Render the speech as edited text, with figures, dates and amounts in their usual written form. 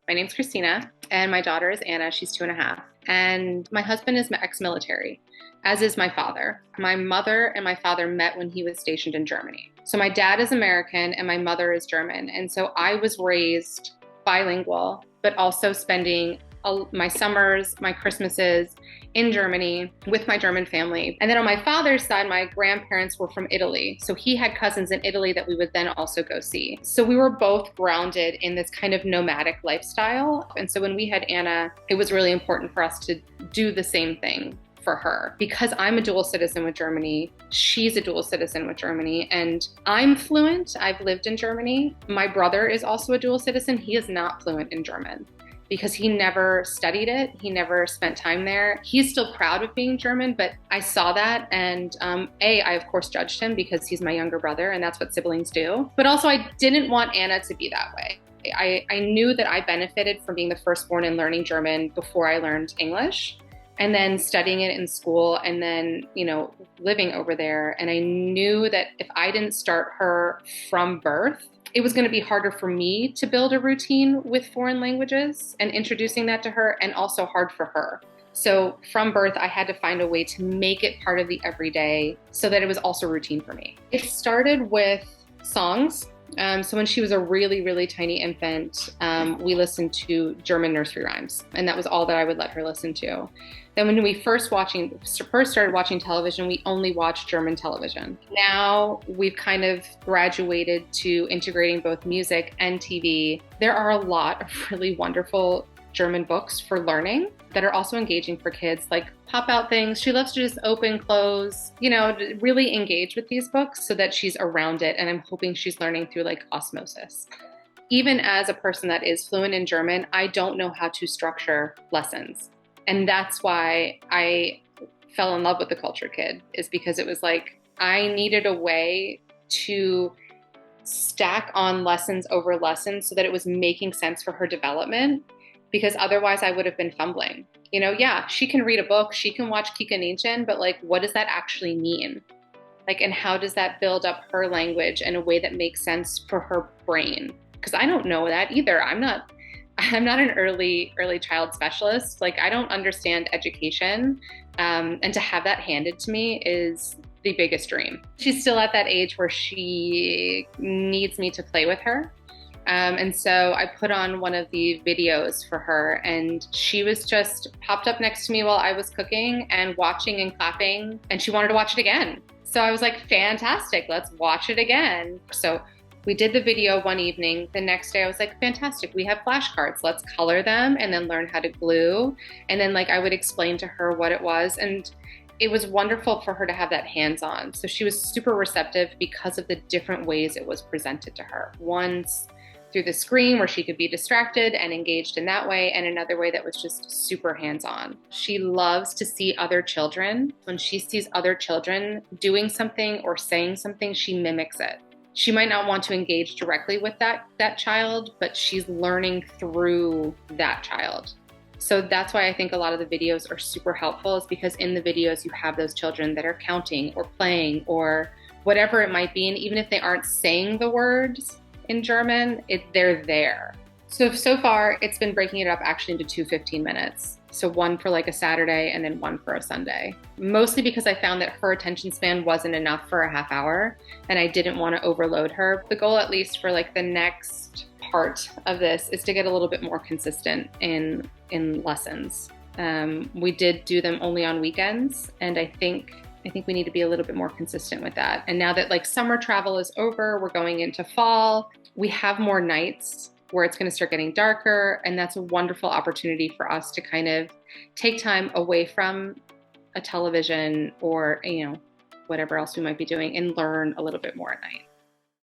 My name's Christina, and my daughter is Anna. She's 2.5. And my husband is ex-military, as is my father. My mother and my father met when he was stationed in Germany. So my dad is American and my mother is German. And so I was raised bilingual, but also spending my summers, my Christmases in Germany with my German family. And then on my father's side, my grandparents were from Italy. So he had cousins in Italy that we would then also go see. So we were both grounded in this kind of nomadic lifestyle. And so when we had Anna, it was really important for us to do the same thing for her. Because I'm a dual citizen with Germany, she's a dual citizen with Germany, and I'm fluent. I've lived in Germany. My brother is also a dual citizen. He is not fluent in German, because he never studied it. He never spent time there. He's still proud of being German, but I saw that and I of course judged him because he's my younger brother and that's what siblings do. But also I didn't want Anna to be that way. I knew that I benefited from being the firstborn and learning German before I learned English, and then studying it in school and then, living over there. And I knew that if I didn't start her from birth, it was going to be harder for me to build a routine with foreign languages and introducing that to her, and also hard for her. So from birth, I had to find a way to make it part of the everyday so that it was also routine for me. It started with songs. So when she was a really, really tiny infant, we listened to German nursery rhymes, and that was all that I would let her listen to. Then when we first started watching television, we only watched German television. Now we've kind of graduated to integrating both music and TV. There are a lot of really wonderful German books for learning that are also engaging for kids, like pop-out things. She loves to just open, close, really engage with these books so that she's around it. And I'm hoping she's learning through like osmosis. Even as a person that is fluent in German, I don't know how to structure lessons. And that's why I fell in love with the Cultured Kid, is because it was like, I needed a way to stack on lessons over lessons so that it was making sense for her development, because otherwise I would have been fumbling. Yeah, she can read a book, she can watch Kika Ninchin, but like, what does that actually mean? Like, and how does that build up her language in a way that makes sense for her brain? Because I don't know that either. I'm not an early child specialist. Like, I don't understand education. And to have that handed to me is the biggest dream. She's still at that age where she needs me to play with her. And so I put on one of the videos for her, and she was just popped up next to me while I was cooking and watching and clapping, and she wanted to watch it again. So I was like, fantastic, let's watch it again. So we did the video one evening. The next day I was like, fantastic, we have flashcards. Let's color them and then learn how to glue. And then I would explain to her what it was. And it was wonderful for her to have that hands-on. So she was super receptive because of the different ways it was presented to her. Once through the screen where she could be distracted and engaged in that way, and another way that was just super hands-on. She loves to see other children. When she sees other children doing something or saying something, she mimics it. She might not want to engage directly with that child, but she's learning through that child. So that's why I think a lot of the videos are super helpful, is because in the videos you have those children that are counting or playing or whatever it might be. And even if they aren't saying the words in German, they're there. So far it's been breaking it up actually into 2 15 minutes. So one for like a Saturday and then one for a Sunday. Mostly because I found that her attention span wasn't enough for a half hour and I didn't want to overload her. The goal, at least for like the next part of this, is to get a little bit more consistent in lessons. We did do them only on weekends, and I think we need to be a little bit more consistent with that. And now that summer travel is over, we're going into fall, we have more nights where it's going to start getting darker. And that's a wonderful opportunity for us to kind of take time away from a television or, whatever else we might be doing, and learn a little bit more at night.